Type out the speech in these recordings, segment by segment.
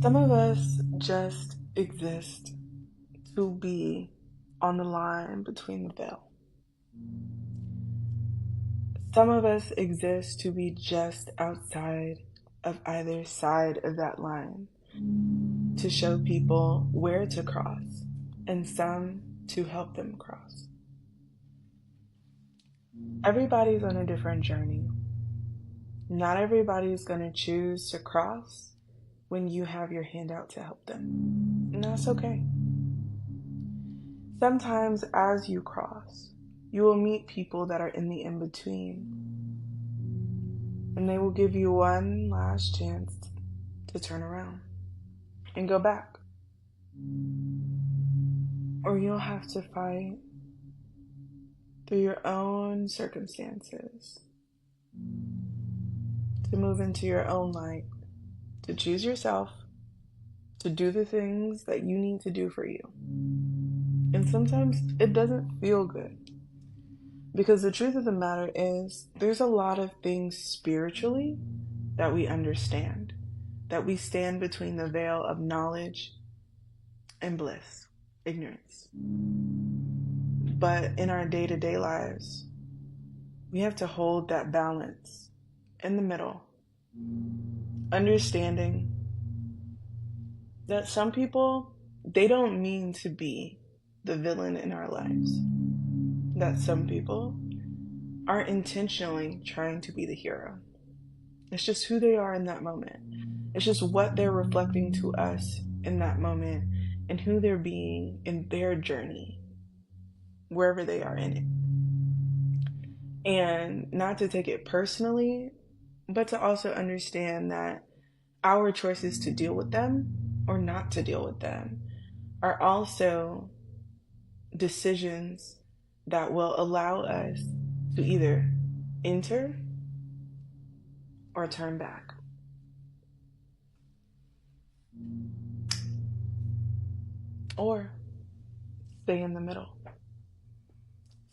Some of us just exist to be on the line between the veil. Some of us exist to be just outside of either side of that line, to show people where to cross, and some to help them cross. Everybody's on a different journey. Not everybody's going to choose to cross when you have your hand out to help them. And that's okay. Sometimes as you cross, you will meet people that are in the in-between. And they will give you one last chance to turn around and go back. Or you'll have to fight through your own circumstances to move into your own light, to choose yourself, to do the things that you need to do for you. And sometimes it doesn't feel good. Because the truth of the matter is, there's a lot of things spiritually that we understand, that we stand between the veil of knowledge and bliss, ignorance. But in our day-to-day lives, we have to hold that balance in the middle, understanding that some people, they don't mean to be the villain in our lives. That some people aren't intentionally trying to be the hero. It's just who they are in that moment. It's just what they're reflecting to us in that moment and who they're being in their journey, wherever they are in it. And not to take it personally, but to also understand that our choices to deal with them or not to deal with them are also decisions that will allow us to either enter or turn back. Or stay in the middle.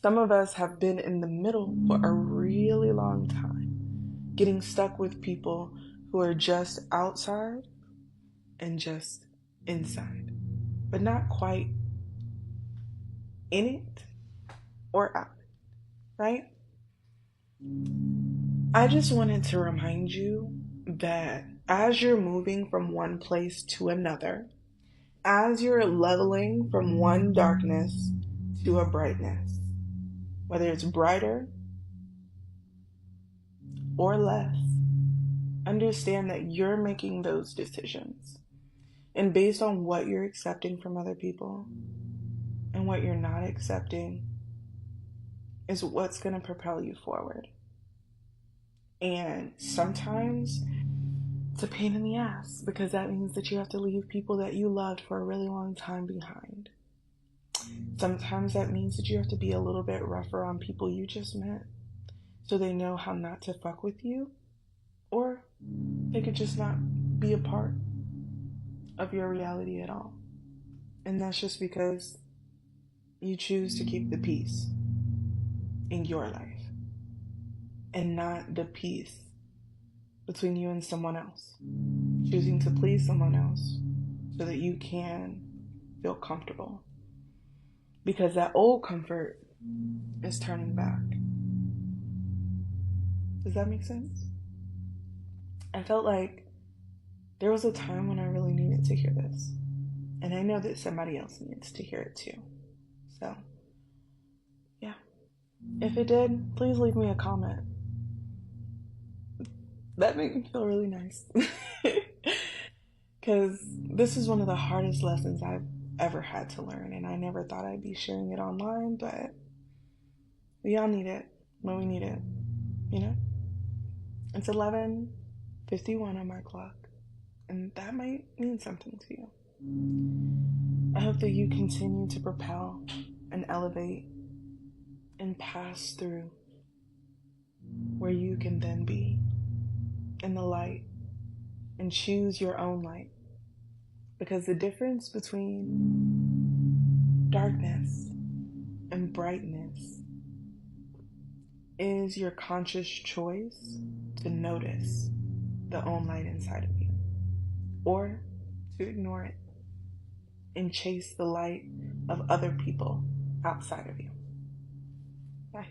Some of us have been in the middle for a really long time, getting stuck with people who are just outside and just inside, but not quite in it or out, right? I just wanted to remind you that as you're moving from one place to another, as you're leveling from one darkness to a brightness, whether it's brighter or less, understand that you're making those decisions. And based on what you're accepting from other people and what you're not accepting is what's going to propel you forward. And sometimes it's a pain in the ass because that means that you have to leave people that you loved for a really long time behind. Sometimes that means that you have to be a little bit rougher on people you just met so they know how not to fuck with you, or they could just not be a part of your reality at all. And that's just because you choose to keep the peace in your life and not the peace between you and someone else. Choosing to please someone else so that you can feel comfortable. Because that old comfort is turning back. Does that make sense? I felt like there was a time when I really needed to hear this. And I know that somebody else needs to hear it too. So, yeah. If it did, please leave me a comment. That made me feel really nice. Because this is one of the hardest lessons I've ever had to learn. And I never thought I'd be sharing it online, but we all need it when we need it. You know? It's 11:51 on my clock. And that might mean something to you. I hope that you continue to propel and elevate and pass through where you can then be in the light and choose your own light. Because the difference between darkness and brightness is your conscious choice to notice the own light inside of you or to ignore it and chase the light of other people outside of you. Bye.